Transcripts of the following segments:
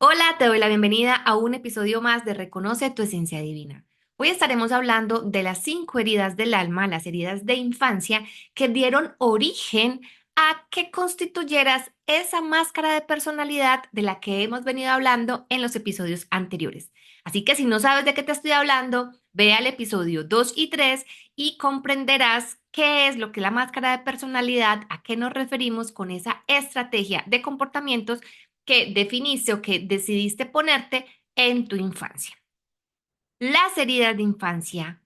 Hola, te doy la bienvenida a un episodio más de Reconoce tu esencia divina. Hoy estaremos hablando de las 5 heridas del alma, las heridas de infancia que dieron origen a que constituyeras esa máscara de personalidad de la que hemos venido hablando en los episodios anteriores. Así que si no sabes de qué te estoy hablando, ve al episodio 2 y 3 y comprenderás qué es lo que es la máscara de personalidad, a qué nos referimos con esa estrategia de comportamientos que definiste o que decidiste ponerte en tu infancia. Las heridas de infancia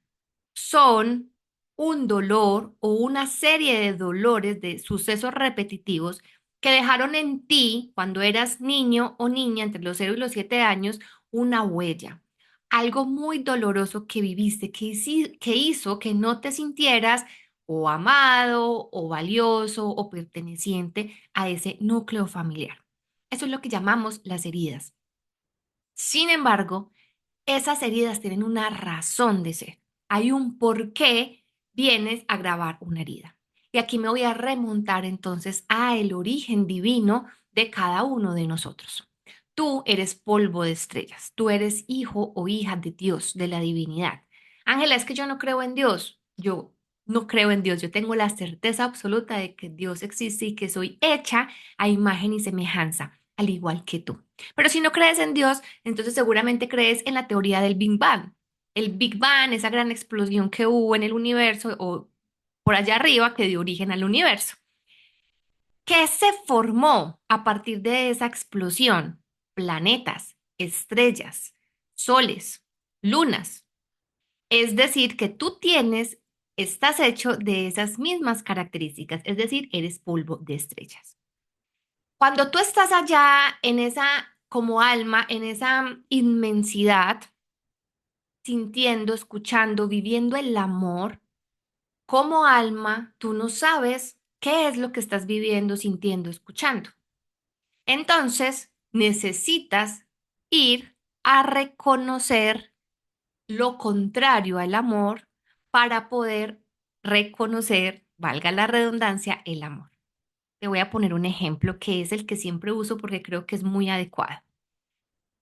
son un dolor o una serie de dolores, de sucesos repetitivos que dejaron en ti, cuando eras niño o niña, entre los 0 y los 7 años, una huella. Algo muy doloroso que viviste, que hizo que no te sintieras o amado o valioso o perteneciente a ese núcleo familiar. Eso es lo que llamamos las heridas. Sin embargo, esas heridas tienen una razón de ser. Hay un por qué vienes a grabar una herida. Y aquí me voy a remontar entonces a el origen divino de cada uno de nosotros. Tú eres polvo de estrellas, tú eres hijo o hija de Dios, de la divinidad. Ángela, es que yo no creo en Dios. Yo no creo en Dios. Yo tengo la certeza absoluta de que Dios existe y que soy hecha a imagen y semejanza, al igual que tú. Pero si no crees en Dios, entonces seguramente crees en la teoría del Big Bang. El Big Bang, esa gran explosión que hubo en el universo o por allá arriba que dio origen al universo. ¿Qué se formó a partir de esa explosión? Planetas, estrellas, soles, lunas. Es decir, que tú estás hecho de esas mismas características, es decir, eres polvo de estrellas. Cuando tú estás allá en esa, como alma, en esa inmensidad, sintiendo, escuchando, viviendo el amor, como alma, tú no sabes qué es lo que estás viviendo, sintiendo, escuchando. Entonces, necesitas ir a reconocer lo contrario al amor para poder reconocer, valga la redundancia, el amor. Te voy a poner un ejemplo que es el que siempre uso porque creo que es muy adecuado.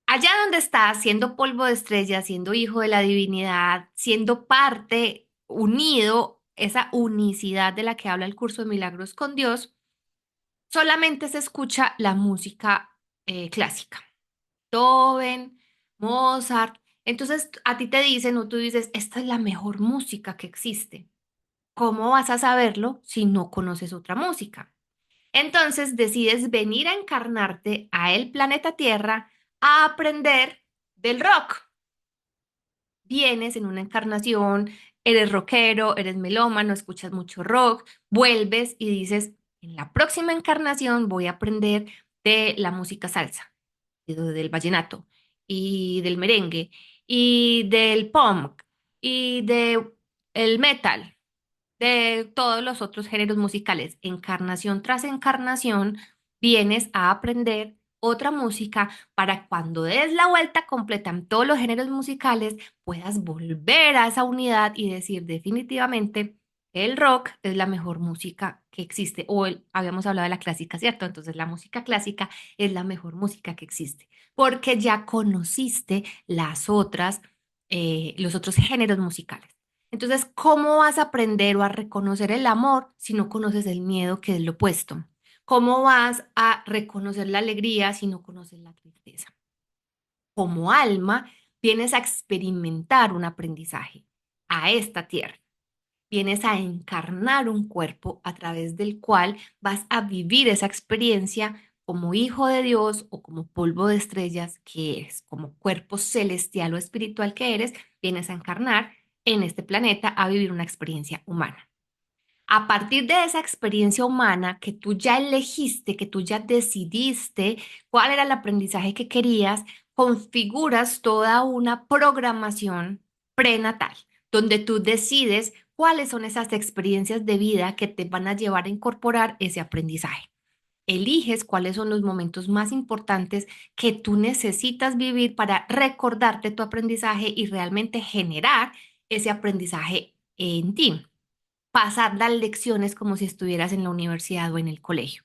Allá donde estás, siendo polvo de estrella, siendo hijo de la divinidad, siendo parte, unido, esa unicidad de la que habla el curso de milagros con Dios, solamente se escucha la música clásica. Beethoven, Mozart. Entonces a ti te dicen o tú dices, esta es la mejor música que existe. ¿Cómo vas a saberlo si no conoces otra música? Entonces decides venir a encarnarte a el planeta Tierra a aprender del rock. Vienes en una encarnación, eres rockero, eres melómano, escuchas mucho rock, vuelves y dices, en la próxima encarnación voy a aprender de la música salsa, del vallenato y del merengue y del punk y de el metal, de todos los otros géneros musicales. Encarnación tras encarnación, vienes a aprender otra música para cuando des la vuelta completa en todos los géneros musicales, puedas volver a esa unidad y decir definitivamente, el rock es la mejor música que existe. Habíamos hablado de la clásica, ¿cierto? Entonces la música clásica es la mejor música que existe, porque ya conociste los otros géneros musicales. Entonces, ¿cómo vas a aprender o a reconocer el amor si no conoces el miedo, que es lo opuesto? ¿Cómo vas a reconocer la alegría si no conoces la tristeza? Como alma, vienes a experimentar un aprendizaje a esta tierra. Vienes a encarnar un cuerpo a través del cual vas a vivir esa experiencia como hijo de Dios o como polvo de estrellas que eres, como cuerpo celestial o espiritual que eres, vienes a encarnar en este planeta a vivir una experiencia humana. A partir de esa experiencia humana que tú ya elegiste, que tú ya decidiste cuál era el aprendizaje que querías, configuras toda una programación prenatal, donde tú decides cuáles son esas experiencias de vida que te van a llevar a incorporar ese aprendizaje. Eliges cuáles son los momentos más importantes que tú necesitas vivir para recordarte tu aprendizaje y realmente generar ese aprendizaje en ti, pasar las lecciones como si estuvieras en la universidad o en el colegio.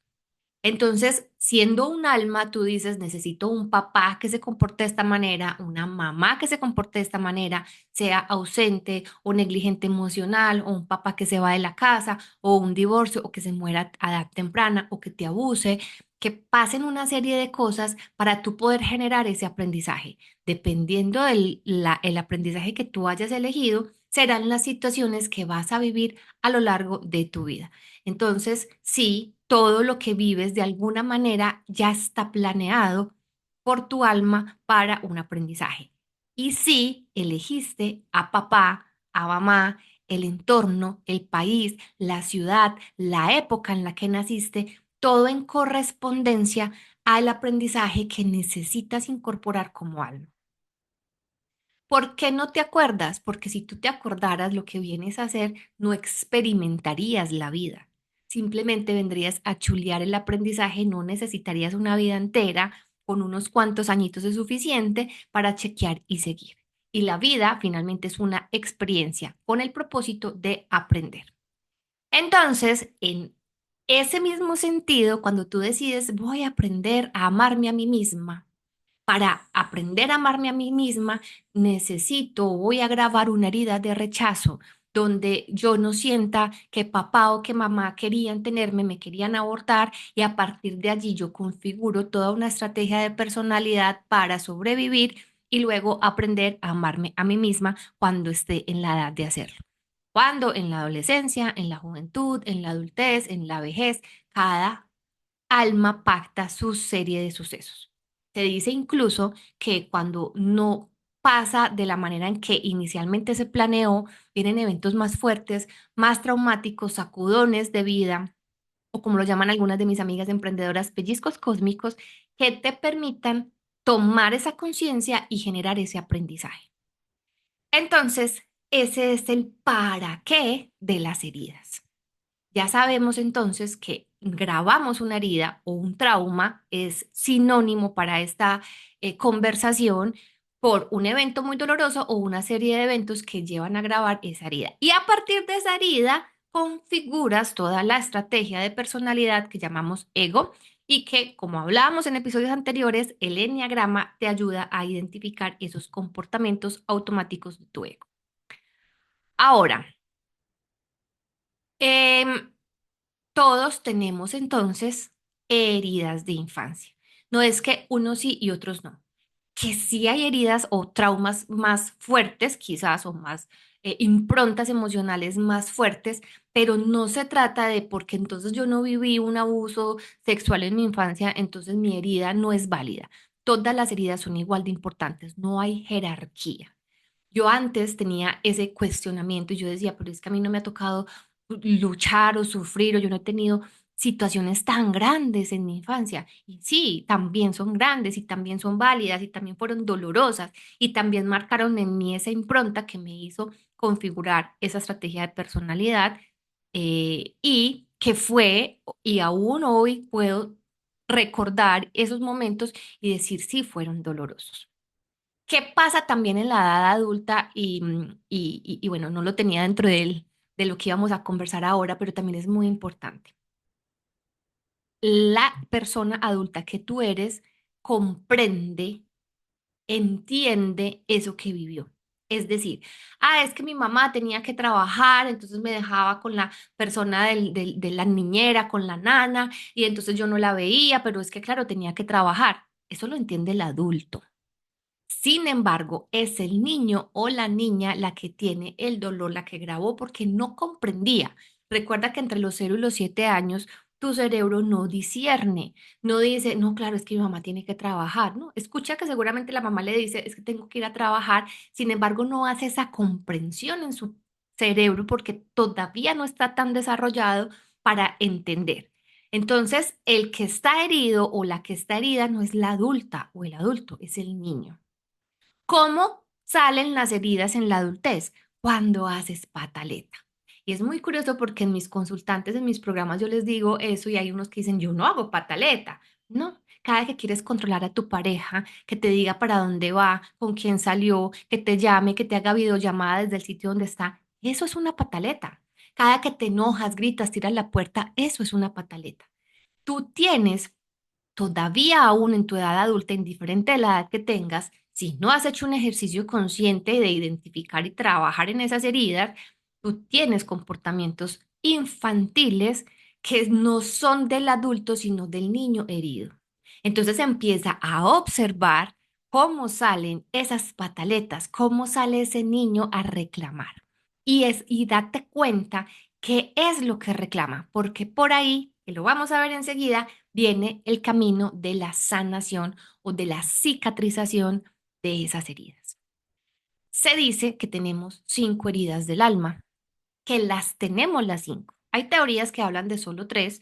Entonces, Siendo un alma, tú dices, necesito un papá que se comporte de esta manera, una mamá que se comporte de esta manera, sea ausente o negligente emocional, o un papá que se va de la casa, o un divorcio, o que se muera a edad temprana, o que te abuse, que pasen una serie de cosas para tú poder generar ese aprendizaje. Dependiendo el aprendizaje que tú hayas elegido, serán las situaciones que vas a vivir a lo largo de tu vida. Entonces, sí, todo lo que vives de alguna manera ya está planeado por tu alma para un aprendizaje. Y sí, elegiste a papá, a mamá, el entorno, el país, la ciudad, la época en la que naciste, todo en correspondencia al aprendizaje que necesitas incorporar como alma. ¿Por qué no te acuerdas? Porque si tú te acordaras lo que vienes a hacer, no experimentarías la vida. Simplemente vendrías a chulear el aprendizaje, no necesitarías una vida entera, con unos cuantos añitos es suficiente para chequear y seguir. Y la vida finalmente es una experiencia con el propósito de aprender. Entonces, en ese mismo sentido, cuando tú decides, voy a aprender a amarme a mí misma, para aprender a amarme a mí misma, necesito, voy a grabar una herida de rechazo donde yo no sienta que papá o que mamá querían tenerme, me querían abortar y a partir de allí yo configuro toda una estrategia de personalidad para sobrevivir y luego aprender a amarme a mí misma cuando esté en la edad de hacerlo. Cuando en la adolescencia, en la juventud, en la adultez, en la vejez, cada alma pacta su serie de sucesos. Se dice incluso que cuando no pasa de la manera en que inicialmente se planeó, vienen eventos más fuertes, más traumáticos, sacudones de vida, o como lo llaman algunas de mis amigas emprendedoras, pellizcos cósmicos, que te permitan tomar esa conciencia y generar ese aprendizaje. Entonces, ese es el para qué de las heridas. Ya sabemos entonces que grabamos una herida o un trauma es sinónimo para esta conversación por un evento muy doloroso o una serie de eventos que llevan a grabar esa herida. Y a partir de esa herida configuras toda la estrategia de personalidad que llamamos ego y que, como hablábamos en episodios anteriores, el enneagrama te ayuda a identificar esos comportamientos automáticos de tu ego. Ahora, em, todos tenemos entonces heridas de infancia. No es que unos sí y otros no. Que sí hay heridas o traumas más fuertes, quizás, o más improntas emocionales más fuertes, pero no se trata de porque entonces yo no viví un abuso sexual en mi infancia, entonces mi herida no es válida. Todas las heridas son igual de importantes, no hay jerarquía. Yo antes tenía ese cuestionamiento y yo decía, pero es que a mí no me ha tocado luchar o sufrir o yo no he tenido situaciones tan grandes en mi infancia. Y sí, también son grandes y también son válidas y también fueron dolorosas y también marcaron en mí esa impronta que me hizo configurar esa estrategia de personalidad y que fue, y aún hoy puedo recordar esos momentos y decir, sí, fueron dolorosos. ¿Qué pasa también en la edad adulta? Y bueno, no lo tenía dentro de lo que íbamos a conversar ahora, pero también es muy importante. La persona adulta que tú eres comprende, entiende eso que vivió. Es decir, es que mi mamá tenía que trabajar, entonces me dejaba con la persona de la niñera, con la nana, y entonces yo no la veía, pero es que claro, tenía que trabajar. Eso lo entiende el adulto. Sin embargo, es el niño o la niña la que tiene el dolor, la que grabó porque no comprendía. Recuerda que entre los 0 y los 7 años tu cerebro no discierne, no dice, no, claro, es que mi mamá tiene que trabajar, ¿no? Escucha que seguramente la mamá le dice, es que tengo que ir a trabajar, sin embargo, no hace esa comprensión en su cerebro porque todavía no está tan desarrollado para entender. Entonces, el que está herido o la que está herida no es la adulta o el adulto, es el niño. ¿Cómo salen las heridas en la adultez? Cuando haces pataleta. Y es muy curioso porque en mis consultantes, en mis programas, yo les digo eso y hay unos que dicen, yo no hago pataleta. No, cada que quieres controlar a tu pareja, que te diga para dónde va, con quién salió, que te llame, que te haga videollamada desde el sitio donde está, eso es una pataleta. Cada que te enojas, gritas, tiras la puerta, eso es una pataleta. Tú tienes todavía aún en tu edad adulta, indiferente de la edad que tengas, si no has hecho un ejercicio consciente de identificar y trabajar en esas heridas, tú tienes comportamientos infantiles que no son del adulto, sino del niño herido. Entonces empieza a observar cómo salen esas pataletas, cómo sale ese niño a reclamar. Y date cuenta qué es lo que reclama, porque por ahí, que lo vamos a ver enseguida, viene el camino de la sanación o de la cicatrización de esas heridas. Se dice que tenemos 5 heridas del alma, que las tenemos las 5. Hay teorías que hablan de solo 3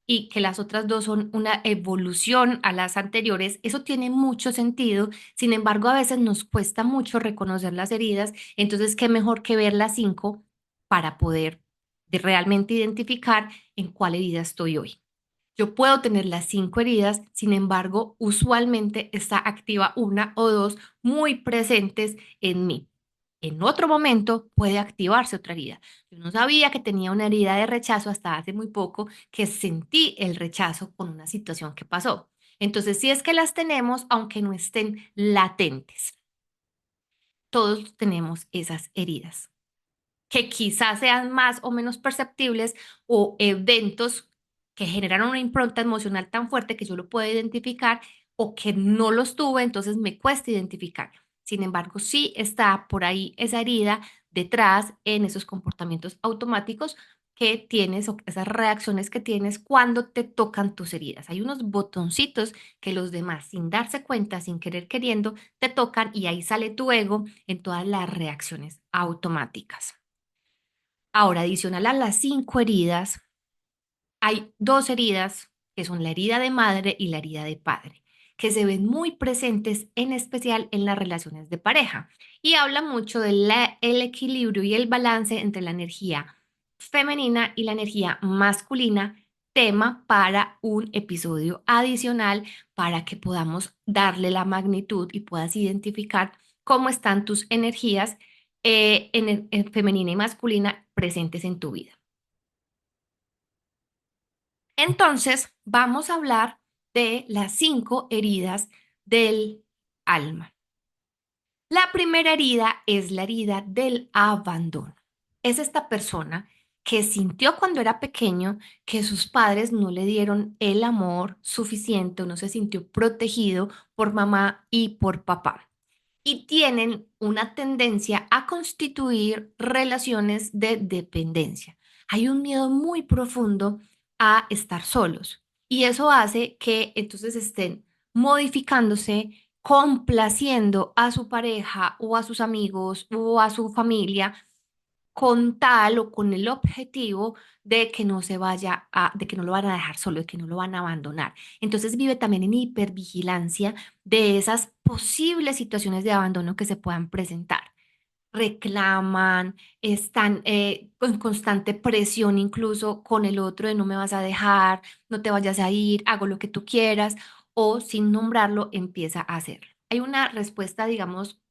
y que las otras 2 son una evolución a las anteriores. Eso tiene mucho sentido. Sin embargo, a veces nos cuesta mucho reconocer las heridas. Entonces, qué mejor que ver las 5 para poder realmente identificar en cuál herida estoy hoy. Yo puedo tener las 5 heridas, sin embargo, usualmente está activa una o dos muy presentes en mí. En otro momento puede activarse otra herida. Yo no sabía que tenía una herida de rechazo hasta hace muy poco que sentí el rechazo con una situación que pasó. Entonces, sí es que las tenemos, aunque no estén latentes. Todos tenemos esas heridas que quizás sean más o menos perceptibles o eventos que generaron una impronta emocional tan fuerte que yo lo puedo identificar o que no los tuve, entonces me cuesta identificar. Sin embargo, sí está por ahí esa herida detrás en esos comportamientos automáticos que tienes o esas reacciones que tienes cuando te tocan tus heridas. Hay unos botoncitos que los demás, sin darse cuenta, sin querer queriendo, te tocan y ahí sale tu ego en todas las reacciones automáticas. Ahora, adicional a las 5 heridas, hay 2 heridas que son la herida de madre y la herida de padre, que se ven muy presentes en especial en las relaciones de pareja y habla mucho del equilibrio y el balance entre la energía femenina y la energía masculina, tema para un episodio adicional para que podamos darle la magnitud y puedas identificar cómo están tus energías en femenina y masculina presentes en tu vida. Entonces, vamos a hablar de las 5 heridas del alma. La primera herida es la herida del abandono. Es esta persona que sintió cuando era pequeño que sus padres no le dieron el amor suficiente o no se sintió protegido por mamá y por papá. Y tienen una tendencia a constituir relaciones de dependencia. Hay un miedo muy profundo a estar solos y eso hace que entonces estén modificándose, complaciendo a su pareja o a sus amigos o a su familia con tal o con el objetivo de que no se vaya de que no lo van a dejar solo, de que no lo van a abandonar. Entonces vive también en hipervigilancia de esas posibles situaciones de abandono que se puedan presentar. Reclaman, están en constante presión incluso con el otro de no me vas a dejar, no te vayas a ir, hago lo que tú quieras, o sin nombrarlo empieza a hacerlo. Hay una respuesta, digamos,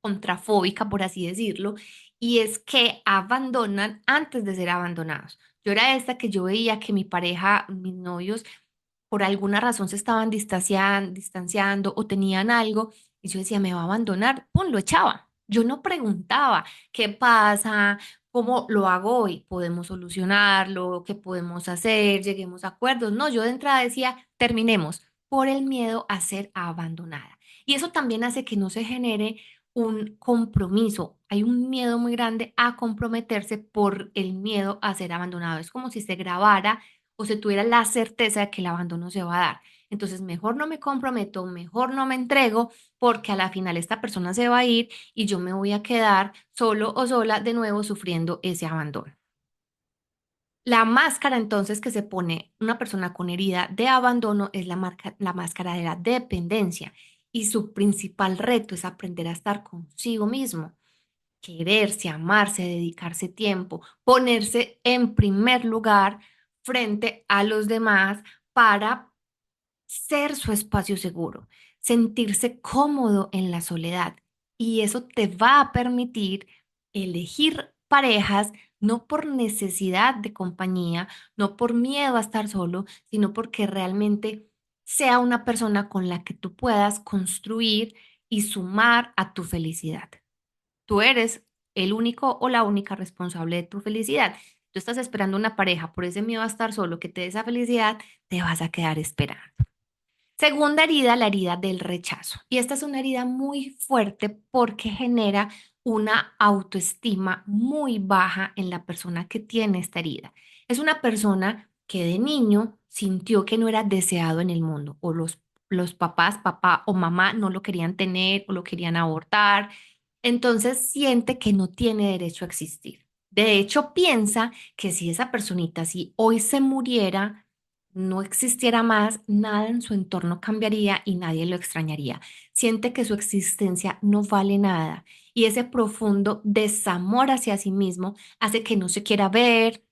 contrafóbica, por así decirlo, y es que abandonan antes de ser abandonados. Yo era esta que yo veía que mi pareja, mis novios, por alguna razón se estaban distanciando o tenían algo, y yo decía, me va a abandonar, pum, lo echaba. Yo no preguntaba qué pasa, cómo lo hago hoy, podemos solucionarlo, qué podemos hacer, lleguemos a acuerdos. No, yo de entrada decía, terminemos, por el miedo a ser abandonada. Y eso también hace que no se genere un compromiso. Hay un miedo muy grande a comprometerse por el miedo a ser abandonado. Es como si se grabara o se tuviera la certeza de que el abandono se va a dar. Entonces, mejor no me comprometo, mejor no me entrego, porque a la final esta persona se va a ir y yo me voy a quedar solo o sola de nuevo sufriendo ese abandono. La máscara entonces que se pone una persona con herida de abandono es la máscara de la dependencia y su principal reto es aprender a estar consigo mismo, quererse, amarse, dedicarse tiempo, ponerse en primer lugar frente a los demás para ser su espacio seguro, sentirse cómodo en la soledad. Y eso te va a permitir elegir parejas no por necesidad de compañía, no por miedo a estar solo, sino porque realmente sea una persona con la que tú puedas construir y sumar a tu felicidad. Tú eres el único o la única responsable de tu felicidad. Tú estás esperando una pareja, por ese miedo a estar solo que te dé esa felicidad, te vas a quedar esperando. Segunda herida, la herida del rechazo. Y esta es una herida muy fuerte porque genera una autoestima muy baja en la persona que tiene esta herida. Es una persona que de niño sintió que no era deseado en el mundo o los papás, papá o mamá no lo querían tener o lo querían abortar. Entonces siente que no tiene derecho a existir. De hecho, piensa que si esa personita, si hoy se muriera, no existiera más, nada en su entorno cambiaría y nadie lo extrañaría. Siente que su existencia no vale nada y ese profundo desamor hacia sí mismo hace que no se quiera ver,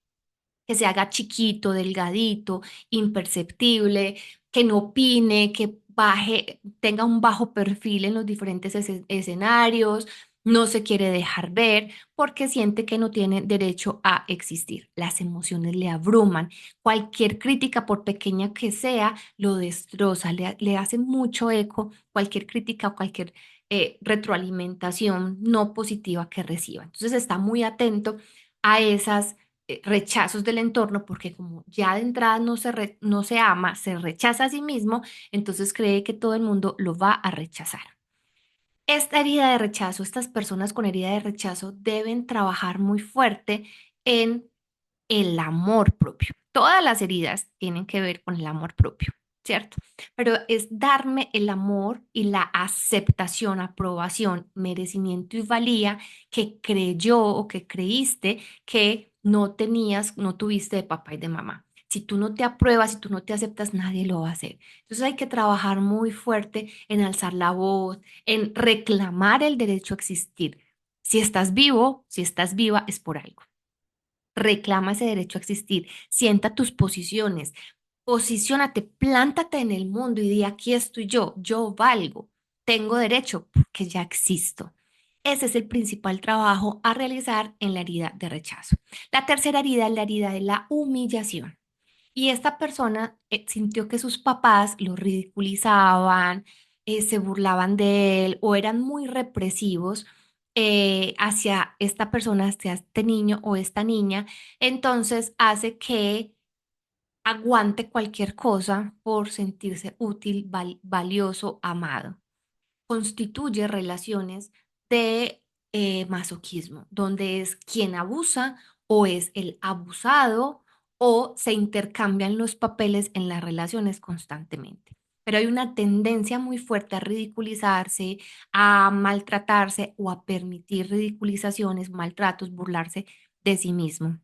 que se haga chiquito, delgadito, imperceptible, que no opine, que baje, tenga un bajo perfil en los diferentes escenarios, no se quiere dejar ver porque siente que no tiene derecho a existir. Las emociones le abruman. Cualquier crítica, por pequeña que sea, lo destroza, le hace mucho eco cualquier crítica o cualquier retroalimentación no positiva que reciba. Entonces está muy atento a esas rechazos del entorno, porque como ya de entrada no se ama, se rechaza a sí mismo, entonces cree que todo el mundo lo va a rechazar. Esta herida de rechazo, estas personas con herida de rechazo deben trabajar muy fuerte en el amor propio. Todas las heridas tienen que ver con el amor propio, ¿cierto? Pero es darme el amor y la aceptación, aprobación, merecimiento y valía que creyó o que creíste que no tenías, no tuviste de papá y de mamá. Si tú no te apruebas, si tú no te aceptas, nadie lo va a hacer. Entonces hay que trabajar muy fuerte en alzar la voz, en reclamar el derecho a existir. Si estás vivo, si estás viva, es por algo. Reclama ese derecho a existir, sienta tus posiciones, posiciónate, plántate en el mundo y di, aquí estoy yo valgo, tengo derecho porque ya existo. Ese es el principal trabajo a realizar en la herida de rechazo. La tercera herida es la herida de la humillación. Y esta persona sintió que sus papás lo ridiculizaban, se burlaban de él o eran muy represivos hacia esta persona, hacia este niño o esta niña. Entonces hace que aguante cualquier cosa por sentirse útil, valioso, amado. Constituye relaciones de masoquismo, donde es quien abusa o es el abusado o se intercambian los papeles en las relaciones constantemente. Pero hay una tendencia muy fuerte a ridiculizarse, a maltratarse o a permitir ridiculizaciones, maltratos, burlarse de sí mismo.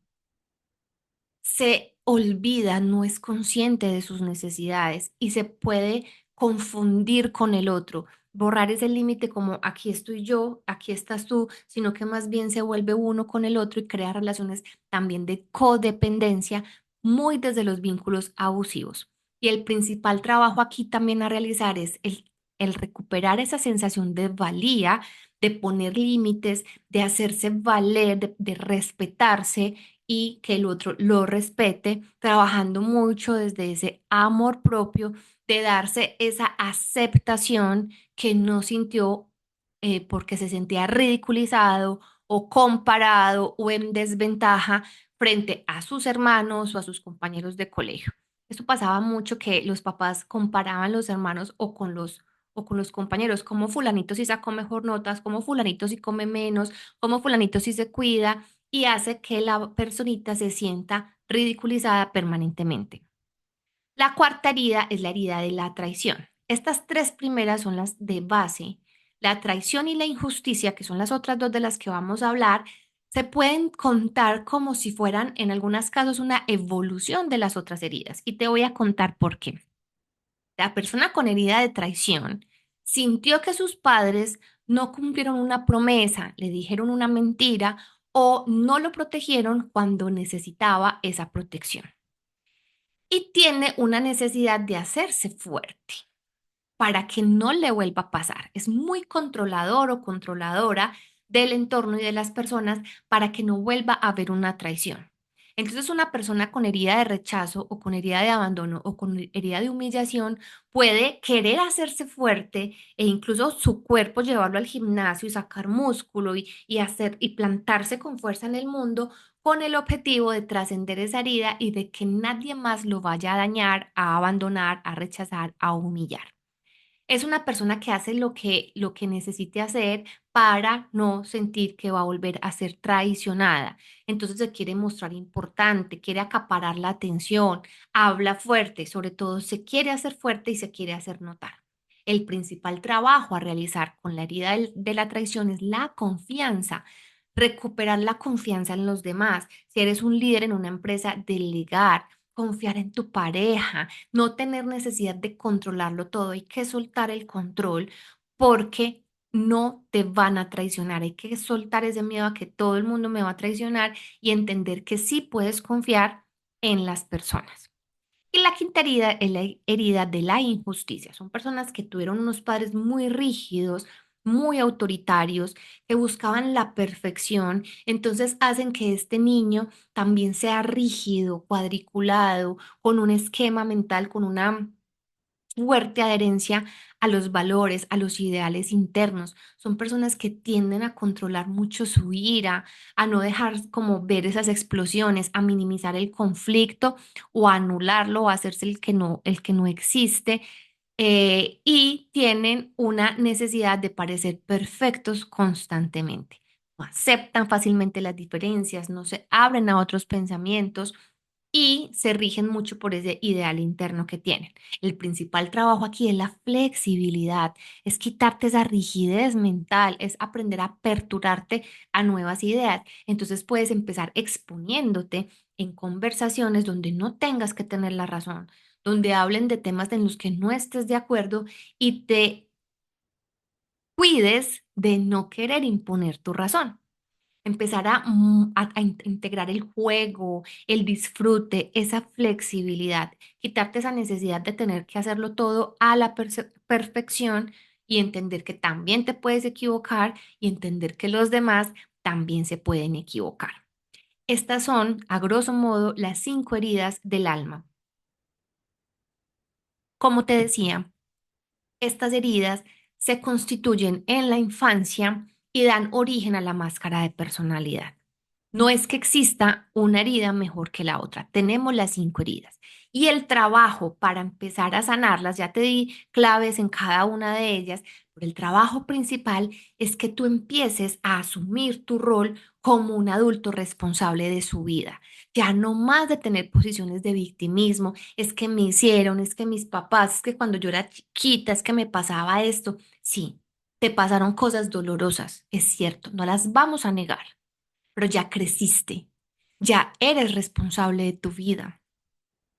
Se olvida, no es consciente de sus necesidades y se puede confundir con el otro, borrar ese límite como aquí estoy yo, aquí estás tú, sino que más bien se vuelve uno con el otro y crea relaciones también de codependencia, muy desde los vínculos abusivos. Y el principal trabajo aquí también a realizar es el recuperar esa sensación de valía, de poner límites, de hacerse valer, de respetarse y que el otro lo respete, trabajando mucho desde ese amor propio, de darse esa aceptación que no sintió porque se sentía ridiculizado o comparado o en desventaja frente a sus hermanos o a sus compañeros de colegio. Esto pasaba mucho que los papás comparaban los hermanos o con los compañeros, como fulanito si sacó mejor notas, como fulanito si come menos, como fulanito si se cuida y hace que la personita se sienta ridiculizada permanentemente. La cuarta herida es la herida de la traición. Estas tres primeras son las de base. La traición y la injusticia, que son las otras dos de las que vamos a hablar, se pueden contar como si fueran, en algunos casos, una evolución de las otras heridas. Y te voy a contar por qué. La persona con herida de traición sintió que sus padres no cumplieron una promesa, le dijeron una mentira o no lo protegieron cuando necesitaba esa protección. Y tiene una necesidad de hacerse fuerte para que no le vuelva a pasar. Es muy controlador o controladora del entorno y de las personas para que no vuelva a haber una traición. Entonces, una persona con herida de rechazo o con herida de abandono o con herida de humillación puede querer hacerse fuerte e incluso su cuerpo llevarlo al gimnasio y sacar músculo y plantarse con fuerza en el mundo con el objetivo de trascender esa herida y de que nadie más lo vaya a dañar, a abandonar, a rechazar, a humillar. Es una persona que hace lo que necesite hacer para no sentir que va a volver a ser traicionada. Entonces se quiere mostrar importante, quiere acaparar la atención, habla fuerte, sobre todo se quiere hacer fuerte y se quiere hacer notar. El principal trabajo a realizar con la herida de la traición es la confianza, recuperar la confianza en los demás. Si eres un líder en una empresa, delegar, confiar en tu pareja, no tener necesidad de controlarlo todo, hay que soltar el control porque no te van a traicionar, hay que soltar ese miedo a que todo el mundo me va a traicionar y entender que sí puedes confiar en las personas. Y la quinta herida es la herida de la injusticia. Son personas que tuvieron unos padres muy rígidos, muy autoritarios, que buscaban la perfección, entonces hacen que este niño también sea rígido, cuadriculado, con un esquema mental, con una fuerte adherencia a los valores, a los ideales internos. Son personas que tienden a controlar mucho su ira, a no dejar como ver esas explosiones, a minimizar el conflicto o a anularlo o a hacerse el que no existe. Y tienen una necesidad de parecer perfectos constantemente. No aceptan fácilmente las diferencias, no se abren a otros pensamientos y se rigen mucho por ese ideal interno que tienen. El principal trabajo aquí es la flexibilidad, es quitarte esa rigidez mental, es aprender a aperturarte a nuevas ideas. Entonces puedes empezar exponiéndote en conversaciones donde no tengas que tener la razón, donde hablen de temas en los que no estés de acuerdo y te cuides de no querer imponer tu razón. Empezar a integrar el juego, el disfrute, esa flexibilidad, quitarte esa necesidad de tener que hacerlo todo a la perfección y entender que también te puedes equivocar y entender que los demás también se pueden equivocar. Estas son, a grosso modo, las 5 heridas del alma. Como te decía, estas heridas se constituyen en la infancia y dan origen a la máscara de personalidad. No es que exista una herida mejor que la otra, tenemos las 5 heridas. Y el trabajo para empezar a sanarlas, ya te di claves en cada una de ellas, pero el trabajo principal es que tú empieces a asumir tu rol como un adulto responsable de su vida. Ya no más de tener posiciones de victimismo, es que me hicieron, es que mis papás, es que cuando yo era chiquita, es que me pasaba esto. Sí, te pasaron cosas dolorosas, es cierto, no las vamos a negar, pero ya creciste, ya eres responsable de tu vida,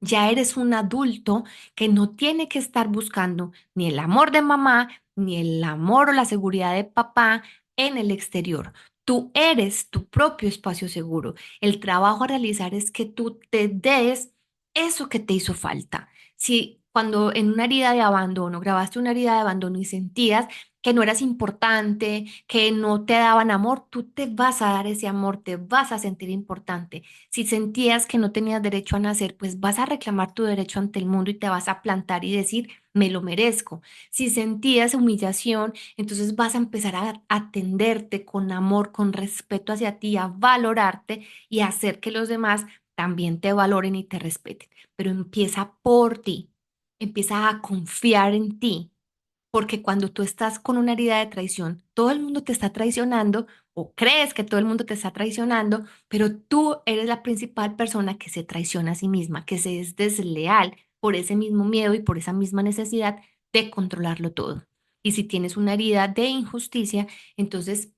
ya eres un adulto que no tiene que estar buscando ni el amor de mamá, ni el amor o la seguridad de papá en el exterior. Tú eres tu propio espacio seguro. El trabajo a realizar es que tú te des eso que te hizo falta. Si cuando en una herida de abandono, grabaste una herida de abandono y sentías que no eras importante, que no te daban amor, tú te vas a dar ese amor, te vas a sentir importante. Si sentías que no tenías derecho a nacer, pues vas a reclamar tu derecho ante el mundo y te vas a plantar y decir, me lo merezco. Si sentías humillación, entonces vas a empezar a atenderte con amor, con respeto hacia ti, a valorarte y a hacer que los demás también te valoren y te respeten. Pero empieza por ti, empieza a confiar en ti porque cuando tú estás con una herida de traición, todo el mundo te está traicionando o crees que todo el mundo te está traicionando, pero tú eres la principal persona que se traiciona a sí misma, que se es desleal por ese mismo miedo y por esa misma necesidad de controlarlo todo. Y si tienes una herida de injusticia, entonces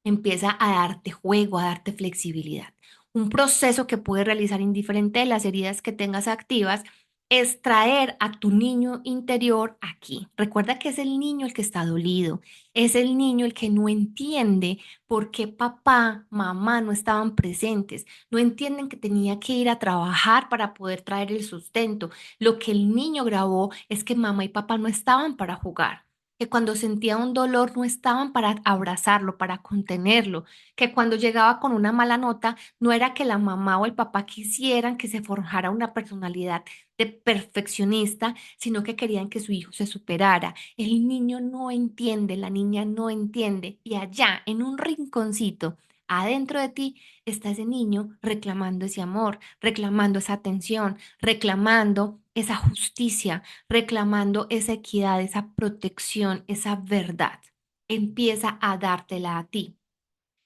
empieza a darte juego, a darte flexibilidad. Un proceso que puedes realizar indiferente de las heridas que tengas activas es traer a tu niño interior aquí. Recuerda que es el niño el que está dolido, es el niño el que no entiende por qué papá, mamá no estaban presentes, no entienden que tenía que ir a trabajar para poder traer el sustento. Lo que el niño grabó es que mamá y papá no estaban para jugar, que cuando sentía un dolor no estaban para abrazarlo, para contenerlo, que cuando llegaba con una mala nota no era que la mamá o el papá quisieran que se forjara una personalidad de perfeccionista, sino que querían que su hijo se superara. El niño no entiende, la niña no entiende y allá en un rinconcito, adentro de ti, está ese niño reclamando ese amor, reclamando esa atención, reclamando esa justicia, reclamando esa equidad, esa protección, esa verdad. Empieza a dártela a ti.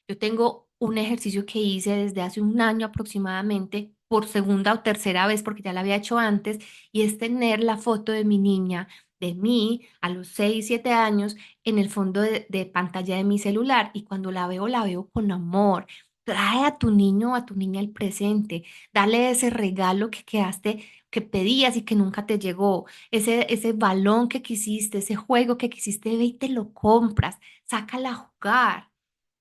Yo tengo un ejercicio que hice desde hace un año aproximadamente, por segunda o tercera vez, porque ya lo había hecho antes, y es tener la foto de mi niña, de mí, a los 6 7 años, en el fondo de pantalla de mi celular. Y cuando la veo con amor. Trae a tu niño o a tu niña al presente, dale ese regalo que quedaste, que pedías y que nunca te llegó, ese balón que quisiste, ese juego que quisiste, ve y te lo compras, sácala a jugar.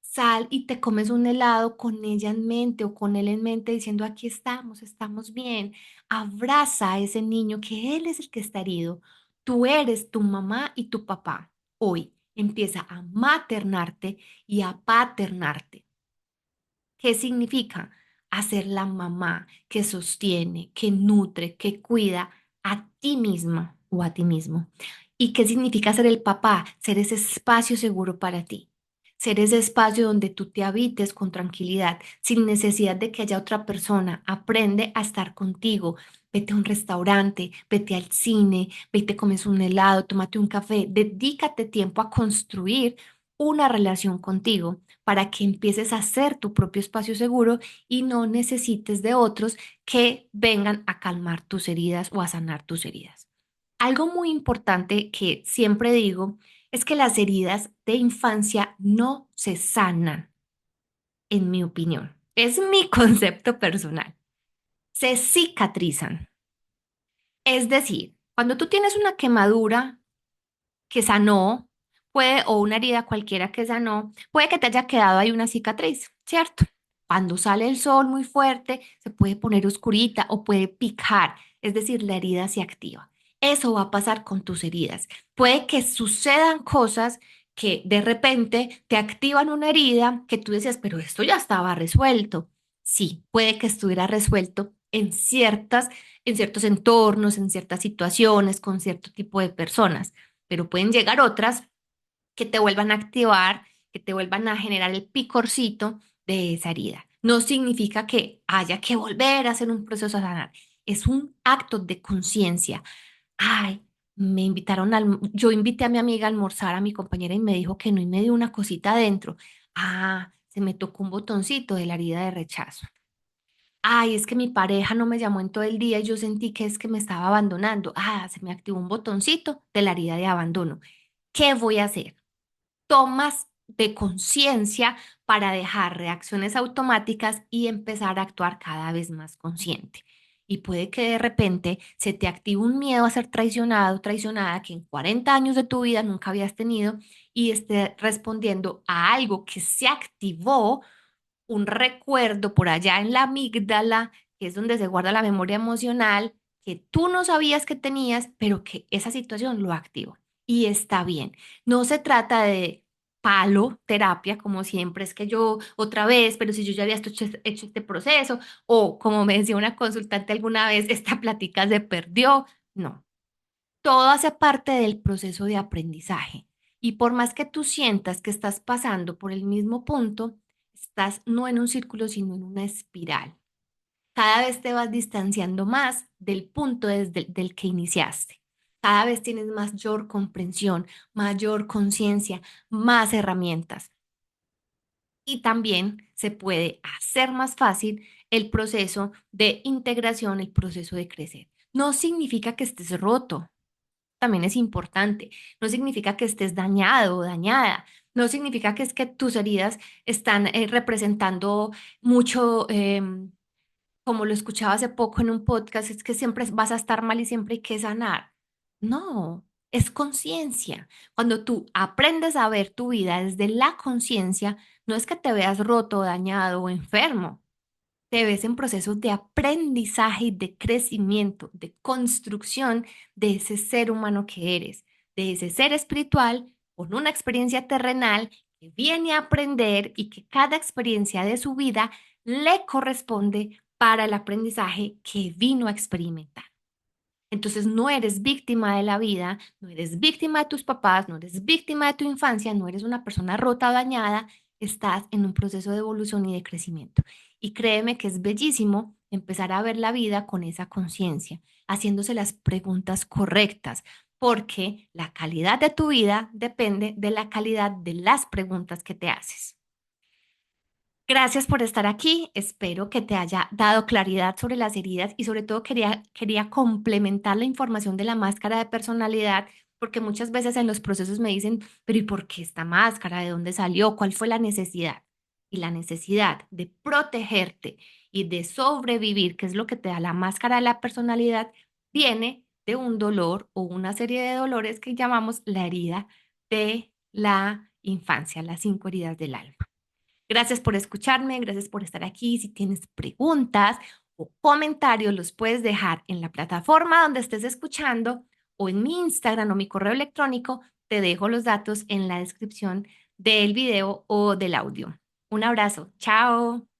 Sal y te comes un helado con ella en mente o con él en mente diciendo, aquí estamos, estamos bien. Abraza a ese niño que él es el que está herido. Tú eres tu mamá y tu papá. Hoy empieza a maternarte y a paternarte. ¿Qué significa? Hacer la mamá que sostiene, que nutre, que cuida a ti misma o a ti mismo. ¿Y qué significa ser el papá? Ser ese espacio seguro para ti. Ser ese espacio donde tú te habites con tranquilidad, sin necesidad de que haya otra persona. Aprende a estar contigo. Vete a un restaurante, vete al cine, vete, comes un helado, tómate un café. Dedícate tiempo a construir una relación contigo para que empieces a hacer tu propio espacio seguro y no necesites de otros que vengan a calmar tus heridas o a sanar tus heridas. Algo muy importante que siempre digo es que las heridas de infancia no se sanan, en mi opinión. Es mi concepto personal. Se cicatrizan. Es decir, cuando tú tienes una quemadura que sanó, puede, o una herida cualquiera que sanó, puede que te haya quedado ahí una cicatriz, ¿cierto? Cuando sale el sol muy fuerte, se puede poner oscurita o puede picar, es decir, la herida se activa. Eso va a pasar con tus heridas. Puede que sucedan cosas que de repente te activan una herida que tú decías, pero esto ya estaba resuelto. Sí, puede que estuviera resuelto en ciertos entornos, en ciertas situaciones, con cierto tipo de personas, pero pueden llegar otras que te vuelvan a activar, que te vuelvan a generar el picorcito de esa herida. No significa que haya que volver a hacer un proceso a sanar. Es un acto de conciencia. Ay, yo invité a mi amiga a almorzar, a mi compañera, y me dijo que no, y me dio una cosita adentro. Ah, se me tocó un botoncito de la herida de rechazo. Ay, es que mi pareja no me llamó en todo el día y yo sentí que es que me estaba abandonando. Ah, se me activó un botoncito de la herida de abandono. ¿Qué voy a hacer? Tomas de conciencia para dejar reacciones automáticas y empezar a actuar cada vez más consciente. Y puede que de repente se te active un miedo a ser traicionado, traicionada, que en 40 años de tu vida nunca habías tenido y esté respondiendo a algo que se activó, un recuerdo por allá en la amígdala, que es donde se guarda la memoria emocional, que tú no sabías que tenías, pero que esa situación lo activó. Y está bien. No se trata de palo, terapia, como siempre, es que yo otra vez, pero si yo ya había hecho este proceso, o como me decía una consultante alguna vez, esta plática se perdió. No, todo hace parte del proceso de aprendizaje. Y por más que tú sientas que estás pasando por el mismo punto, estás no en un círculo, sino en una espiral. Cada vez te vas distanciando más del punto del que iniciaste. Cada vez tienes mayor comprensión, mayor conciencia, más herramientas. Y también se puede hacer más fácil el proceso de integración, el proceso de crecer. No significa que estés roto, también es importante. No significa que estés dañado o dañada. No significa que es que tus heridas están representando mucho, como lo escuchaba hace poco en un podcast, es que siempre vas a estar mal y siempre hay que sanar. No, es conciencia. Cuando tú aprendes a ver tu vida desde la conciencia, no es que te veas roto, dañado o enfermo. Te ves en procesos de aprendizaje y de crecimiento, de construcción de ese ser humano que eres. de ese ser espiritual con una experiencia terrenal que viene a aprender y que cada experiencia de su vida le corresponde para el aprendizaje que vino a experimentar. Entonces no eres víctima de la vida, no eres víctima de tus papás, no eres víctima de tu infancia, no eres una persona rota o dañada, estás en un proceso de evolución y de crecimiento. Y créeme que es bellísimo empezar a ver la vida con esa conciencia, haciéndose las preguntas correctas, porque la calidad de tu vida depende de la calidad de las preguntas que te haces. Gracias por estar aquí. Espero que te haya dado claridad sobre las heridas y sobre todo quería complementar la información de la máscara de personalidad, porque muchas veces en los procesos me dicen, pero ¿y por qué esta máscara? ¿De dónde salió? ¿Cuál fue la necesidad? Y la necesidad de protegerte y de sobrevivir, que es lo que te da la máscara de la personalidad, viene de un dolor o una serie de dolores que llamamos la herida de la infancia, las 5 heridas del alma. Gracias por escucharme, gracias por estar aquí. Si tienes preguntas o comentarios, los puedes dejar en la plataforma donde estés escuchando o en mi Instagram o mi correo electrónico. Te dejo los datos en la descripción del video o del audio. Un abrazo. Chao.